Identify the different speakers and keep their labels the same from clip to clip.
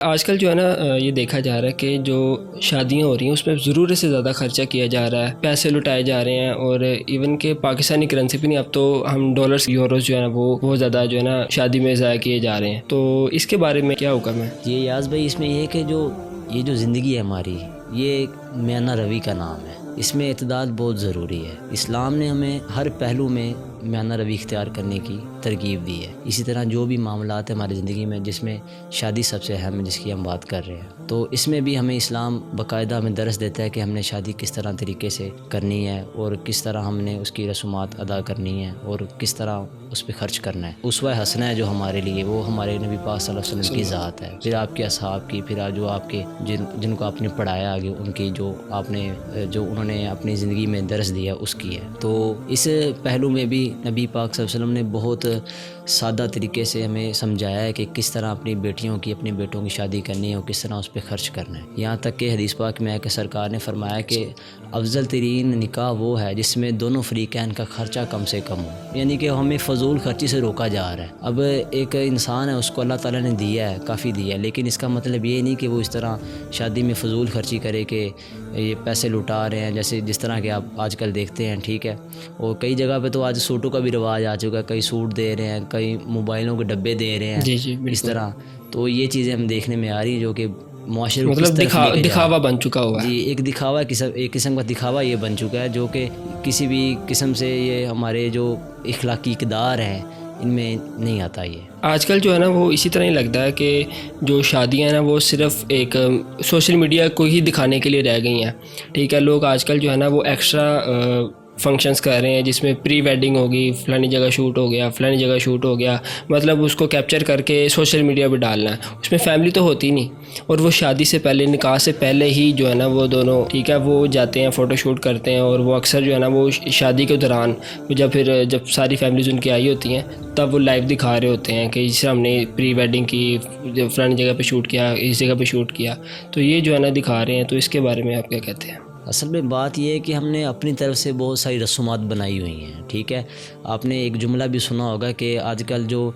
Speaker 1: آج کل جو ہے نا یہ دیکھا جا رہا ہے کہ جو شادیاں ہو رہی ہیں اس میں ضرورت سے زیادہ خرچہ کیا جا رہا ہے، پیسے لٹائے جا رہے ہیں، اور ایون کہ پاکستانی کرنسی بھی نہیں، اب تو ہم ڈالرز یوروز جو ہے نا وہ بہت زیادہ جو ہے نا شادی میں ضائع کیے جا رہے ہیں. تو اس کے بارے میں کیا حکم ہے؟
Speaker 2: جی یاز بھائی، اس میں یہ ہے کہ یہ جو زندگی ہے ہماری، یہ ایک میانہ روی کا نام ہے. اس میں اعتدال بہت ضروری ہے. اسلام نے ہمیں ہر پہلو میں میانہ روی اختیار کرنے کی ترغیب دی ہے. اسی طرح جو بھی معاملات ہیں ہماری زندگی میں، جس میں شادی سب سے اہم ہے، جس کی ہم بات کر رہے ہیں، تو اس میں بھی ہمیں اسلام باقاعدہ ہمیں درس دیتا ہے کہ ہم نے شادی کس طرح طریقے سے کرنی ہے، اور کس طرح ہم نے اس کی رسومات ادا کرنی ہے، اور کس طرح اس پہ خرچ کرنا ہے. اسوہ حسنہ ہے جو ہمارے لیے، وہ ہمارے نبی پاک صلی اللہ علیہ وسلم کی ذات ہے، پھر آپ کے اصحاب کی، پھر جو آپ کے جن کو آپ نے پڑھایا آگے، ان کی جو انہوں نے اپنی زندگی میں درس دیا اس کی ہے. تو اس پہلو میں بھی نبی پاک صلی اللہ علیہ وسلم نے بہت سادہ طریقے سے ہمیں سمجھایا ہے کہ کس طرح اپنی بیٹیوں کی، اپنے بیٹوں کی شادی کرنی ہے، اور کس طرح اس پہ خرچ کرنا ہے. یہاں تک کہ حدیث پاک میں ہے کہ سرکار نے فرمایا کہ افضل ترین نکاح وہ ہے جس میں دونوں فریقین کا خرچہ کم سے کم ہو. یعنی کہ ہمیں فضول خرچی سے روکا جا رہا ہے. اب ایک انسان ہے، اس کو اللہ تعالیٰ نے دیا ہے، کافی دیا ہے، لیکن اس کا مطلب یہ نہیں کہ وہ اس طرح شادی میں فضول خرچی کرے کہ یہ پیسے لٹا رہے ہیں، جس طرح کہ آپ آج کل دیکھتے ہیں. ٹھیک ہے، اور کئی جگہ پہ تو آج سوٹوں کا بھی رواج آ چکا ہے، کئی سوٹ دے رہے ہیں، کئی موبائلوں کے ڈبے دے رہے ہیں.
Speaker 1: جی
Speaker 2: اس طرح تو یہ چیزیں ہم دیکھنے میں آ رہی ہیں جو کہ معاشرے کو کس
Speaker 1: مطلب
Speaker 2: طرف لے کے جا رہا ہے.
Speaker 1: دکھاوا بن چکا ہوا ہے.
Speaker 2: جی، ایک قسم کا دکھاوا یہ بن چکا ہے، جو کہ کسی بھی قسم سے یہ ہمارے جو اخلاقی اقدار ہیں ان میں نہیں آتا. یہ
Speaker 1: آج کل جو ہے نا وہ اسی طرح ہی لگتا ہے کہ جو شادیاں ہیں نا وہ صرف ایک سوشل میڈیا کو ہی دکھانے کے لیے رہ گئی ہیں. ٹھیک ہے، لوگ آج کل جو ہے نا وہ ایکسٹرا فنکشنز کر رہے ہیں، جس میں پری ویڈنگ ہوگی، فلانی جگہ شوٹ ہو گیا، فلانی جگہ شوٹ ہو گیا، مطلب اس کو کیپچر کر کے سوشل میڈیا پہ ڈالنا ہے. اس میں فیملی تو ہوتی نہیں، اور وہ شادی سے پہلے، نکاح سے پہلے ہی جو ہے نا وہ دونوں ٹھیک ہے وہ جاتے ہیں، فوٹو شوٹ کرتے ہیں. اور وہ اکثر جو ہے نا وہ شادی کے دوران جب ساری فیملیز ان کی آئی ہوتی ہیں تب وہ لائیو دکھا رہے ہوتے ہیں کہ جس ہم نے پری ویڈنگ کی، فلانی جگہ پہ شوٹ کیا، اس جگہ پہ شوٹ کیا. تو یہ جو ہے نا دکھا رہے ہیں. تو اس کے بارے میں آپ کیا کہتے ہیں؟
Speaker 2: اصل میں بات یہ ہے کہ ہم نے اپنی طرف سے بہت ساری رسومات بنائی ہوئی ہیں. ٹھیک ہے، آپ نے ایک جملہ بھی سنا ہوگا کہ آج کل جو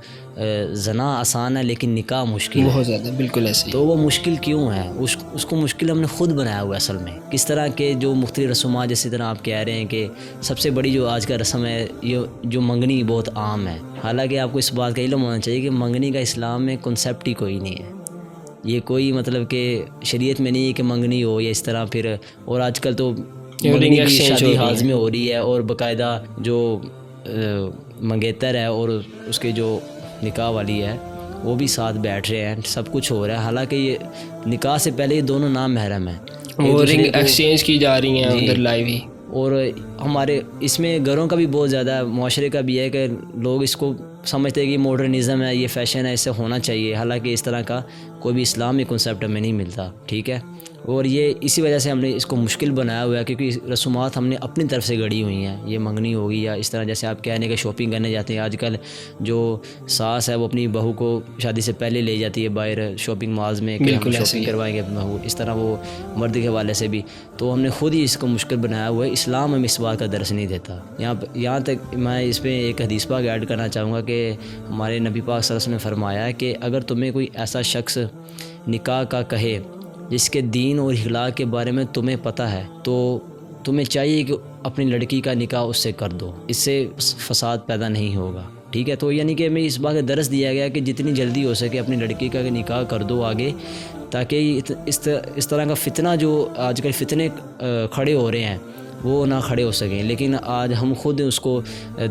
Speaker 2: زنا آسان ہے لیکن نکاح مشکل ہے.
Speaker 1: بہت زیادہ، بالکل ایسے ہی.
Speaker 2: تو وہ مشکل کیوں ہے؟ اس کو مشکل ہم نے خود بنایا ہوا ہے. اصل میں کس طرح کے جو مختلف رسومات، جیسے طرح آپ کہہ رہے ہیں کہ سب سے بڑی جو آج کا رسم ہے، یہ جو منگنی بہت عام ہے. حالانکہ آپ کو اس بات کا علم ہونا چاہیے کہ منگنی کا اسلام میں کنسیپٹ ہی کوئی نہیں ہے. یہ کوئی مطلب کہ شریعت میں نہیں ہے کہ منگنی ہو یا اس طرح. پھر اور آج کل تو منگنی بھی شادی ہاز میں ہو رہی ہے، اور باقاعدہ جو منگیتر ہے اور اس کے جو نکاح والی ہے وہ بھی ساتھ بیٹھ رہے ہیں، سب کچھ ہو رہا ہے. حالانکہ یہ نکاح سے پہلے یہ دونوں نام محرم ہیں،
Speaker 1: وہ رنگ ایکسچینج کی جا رہی ہیں ادھر لائیو ہی.
Speaker 2: اور ہمارے اس میں گھروں کا بھی بہت زیادہ، معاشرے کا بھی ہے کہ لوگ اس کو سمجھتے ہیں کہ ماڈرنزم ہے، یہ فیشن ہے، اس سے ہونا چاہیے. حالانکہ اس طرح کا کوئی بھی اسلامی کنسیپٹ ہمیں نہیں ملتا. ٹھیک ہے، اور یہ اسی وجہ سے ہم نے اس کو مشکل بنایا ہوا ہے، کیونکہ رسومات ہم نے اپنی طرف سے گڑھی ہوئی ہیں. یہ منگنی ہوگی یا اس طرح، جیسے آپ کہنے کہ شاپنگ کرنے جاتے ہیں. آج کل جو ساس ہے وہ اپنی بہو کو شادی سے پہلے لے جاتی ہے باہر شاپنگ مالز میں کہ ہم شاپنگ کروائیں گے اپنی بہو، اس طرح وہ مرد کے حوالے سے بھی. تو ہم نے خود ہی اس کو مشکل بنایا ہوا ہے. اسلام ہمیں اس بات کا درس نہیں دیتا. یہاں تک میں اس پہ ایک حدیث پاک ایڈ کرنا چاہوں گا کہ ہمارے نبی پاک صلی اللہ علیہ وسلم نے فرمایا ہے کہ اگر تمہیں کوئی ایسا شخص نکاح کا کہے جس کے دین اور اخلاق کے بارے میں تمہیں پتہ ہے، تو تمہیں چاہیے کہ اپنی لڑکی کا نکاح اس سے کر دو، اس سے فساد پیدا نہیں ہوگا. ٹھیک ہے، تو یعنی کہ ہمیں اس بات کا درس دیا گیا کہ جتنی جلدی ہو سکے اپنی لڑکی کا نکاح کر دو آگے، تاکہ اس طرح کا فتنہ جو آج کل فتنے کھڑے ہو رہے ہیں وہ نہ کھڑے ہو سکیں. لیکن آج ہم خود اس کو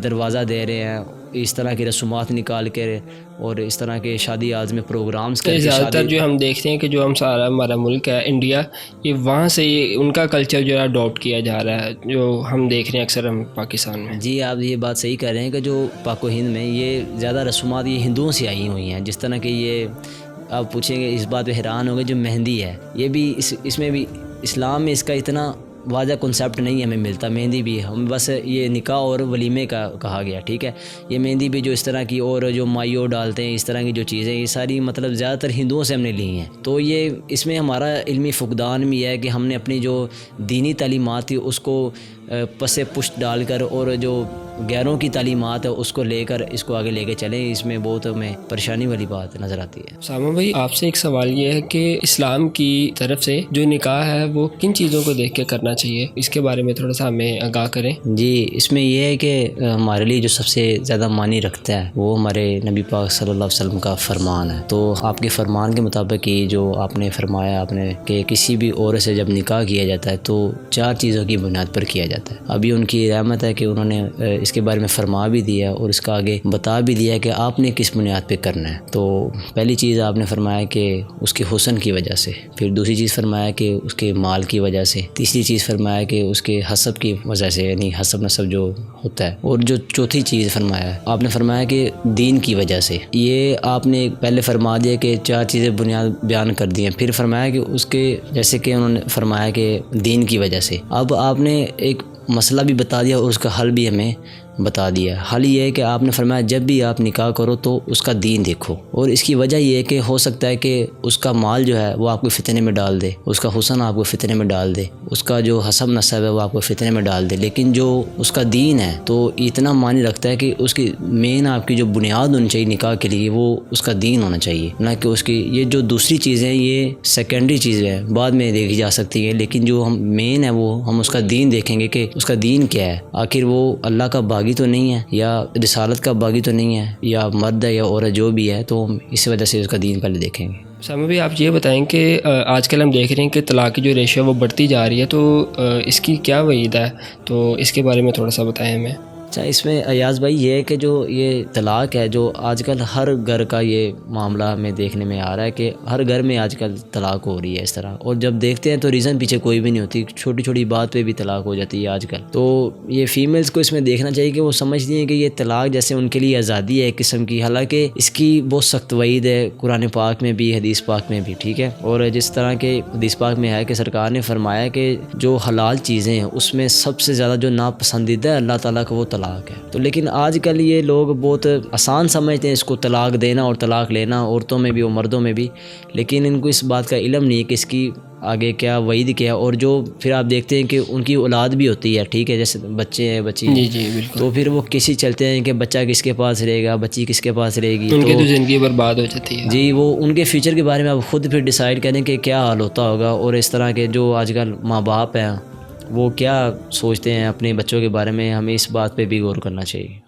Speaker 2: دروازہ دے رہے ہیں، اس طرح کی رسومات نکال کے اور اس طرح کے شادی آز میں پروگرامز کر کے.
Speaker 1: زیادہ تر جو ہم دیکھتے ہیں کہ جو ہمارا ملک ہے انڈیا، یہ وہاں سے یہ ان کا کلچر جو ہے اڈاپٹ کیا جا رہا ہے، جو ہم دیکھ رہے ہیں اکثر ہم پاکستان میں.
Speaker 2: جی، آپ یہ بات صحیح کہہ رہے ہیں کہ جو پاک و ہند میں یہ زیادہ رسومات یہ ہندوؤں سے آئی ہوئی ہیں. جس طرح کہ یہ آپ پوچھیں گے، اس بات پہ حیران ہوں گے، جو مہندی ہے یہ بھی اس میں بھی اسلام میں اس کا اتنا واضح کنسیپٹ نہیں ہمیں ملتا. مہندی بھی ہم بس یہ نکاح اور ولیمے کا کہا گیا. ٹھیک ہے، یہ مہندی بھی جو اس طرح کی اور جو مائیو ڈالتے ہیں، اس طرح کی جو چیزیں، یہ ساری مطلب زیادہ تر ہندوؤں سے ہم نے لی ہیں. تو یہ اس میں ہمارا علمی فقدان بھی ہے کہ ہم نے اپنی جو دینی تعلیمات تھی اس کو پس پشت ڈال کر اور جو غیروں کی تعلیمات ہے اس کو لے کر اس کو آگے لے کے چلیں، اس میں بہت ہمیں پریشانی والی بات نظر آتی ہے۔
Speaker 1: سامہ بھائی آپ سے ایک سوال یہ ہے کہ اسلام کی طرف سے جو نکاح ہے وہ کن چیزوں کو دیکھ کے کرنا چاہیے، اس کے بارے میں تھوڑا سا ہمیں آگاہ کریں۔
Speaker 2: جی، اس میں یہ ہے کہ ہمارے لیے جو سب سے زیادہ معنی رکھتا ہے وہ ہمارے نبی پاک صلی اللہ علیہ وسلم کا فرمان ہے۔ تو آپ کے فرمان کے مطابق ہی جو آپ نے فرمایا آپ نے کہ کسی بھی عورت سے جب نکاح کیا جاتا ہے تو 4 چیزوں کی بنیاد پر کیا جاتا ہے۔ ابھی ان کی رحمت ہے کہ انہوں نے اس کے بارے میں فرما بھی دیا اور اس کا آگے بتا بھی دیا کہ آپ نے کس بنیاد پہ کرنا ہے۔ تو پہلی چیز آپ نے فرمایا کہ اس کے حسن کی وجہ سے، پھر دوسری چیز فرمایا کہ اس کے مال کی وجہ سے، تیسری چیز فرمایا کہ اس کے حسب کی وجہ سے، یعنی حسب نسب جو ہوتا ہے، اور جو چوتھی چیز فرمایا آپ نے فرمایا کہ دین کی وجہ سے۔ یہ آپ نے پہلے فرما دیا کہ 4 چیزیں بنیاد بیان کر دی ہیں، پھر فرمایا کہ اس کے جیسے کہ انہوں نے فرمایا کہ دین کی وجہ سے۔ اب آپ نے ایک مسئلہ بھی بتا دیا اور اس کا حل بھی ہمیں بتا دیا۔ حل یہ ہے کہ آپ نے فرمایا جب بھی آپ نکاح کرو تو اس کا دین دیکھو، اور اس کی وجہ یہ ہے کہ ہو سکتا ہے کہ اس کا مال جو ہے وہ آپ کو فتنے میں ڈال دے، اس کا حسن آپ کو فتنے میں ڈال دے، اس کا جو حسب نسب ہے وہ آپ کو فتنے میں ڈال دے، لیکن جو اس کا دین ہے تو اتنا معنی رکھتا ہے کہ اس کی مین آپ کی جو بنیاد ہونی چاہیے نکاح کے لیے وہ اس کا دین ہونا چاہیے، نہ کہ اس کی یہ جو دوسری چیزیں یہ سیکنڈری چیزیں ہیں بعد میں دیکھی جا سکتی ہیں، لیکن جو ہم مین ہے وہ ہم اس کا دین دیکھیں گے کہ اس کا دین کیا ہے، آخر وہ اللہ کا باغی تو نہیں ہے یا رسالت کا باغی تو نہیں ہے، یا مرد ہے یا عورت جو بھی ہے، تو ہم اس وجہ سے اس کا دین پہلے دیکھیں گے۔
Speaker 1: سامع بھائی آپ یہ بتائیں کہ آج کل ہم دیکھ رہے ہیں کہ طلاق کی جو ریشو ہے وہ بڑھتی جا رہی ہے، تو اس کی کیا وجہ ہے، تو اس کے بارے میں تھوڑا سا بتائیں ہمیں۔
Speaker 2: اچھا، اس میں ایاز بھائی یہ ہے کہ جو یہ طلاق ہے جو آج کل ہر گھر کا یہ معاملہ ہمیں دیکھنے میں آ رہا ہے کہ ہر گھر میں آج کل طلاق ہو رہی ہے اس طرح، اور جب دیکھتے ہیں تو ریزن پیچھے کوئی بھی نہیں ہوتی، چھوٹی چھوٹی بات پہ بھی طلاق ہو جاتی ہے آج کل۔ تو یہ فیمیلز کو اس میں دیکھنا چاہیے کہ وہ سمجھتی ہیں کہ یہ طلاق جیسے ان کے لیے آزادی ہے ایک قسم کی، حالانکہ اس کی بہت سخت وعید ہے قرآن پاک میں بھی حدیث پاک میں بھی، ٹھیک ہے، اور جس طرح کے حدیث پاک میں ہے کہ سرکار نے فرمایا کہ جو حلال چیزیں ہیں اس میں سب سے زیادہ جو ناپسندیدہ ہے اللہ تعالیٰ کا وہ طلاق ہے۔ تو لیکن آج کل یہ لوگ بہت آسان سمجھتے ہیں اس کو طلاق دینا اور طلاق لینا، عورتوں میں بھی اور مردوں میں بھی، لیکن ان کو اس بات کا علم نہیں ہے کہ اس کی آگے کیا وعید کیا ہے، اور جو پھر آپ دیکھتے ہیں کہ ان کی اولاد بھی ہوتی ہے، ٹھیک ہے، جیسے بچے ہیں بچی ہیں،
Speaker 1: جی بالکل،
Speaker 2: تو پھر وہ کسی چلتے ہیں کہ بچہ کس کے پاس رہے گا، بچی کس کے پاس رہے گی،
Speaker 1: ان کی تو زندگی برباد ہو جاتی ہے۔
Speaker 2: جی، وہ ان کے فیوچر کے بارے میں آپ خود پھر ڈیسائیڈ کریں کہ کیا حال ہوتا ہوگا، اور اس طرح کے جو آج کل ماں باپ ہیں وہ کیا سوچتے ہیں اپنے بچوں کے بارے میں، ہمیں اس بات پہ بھی غور کرنا چاہیے۔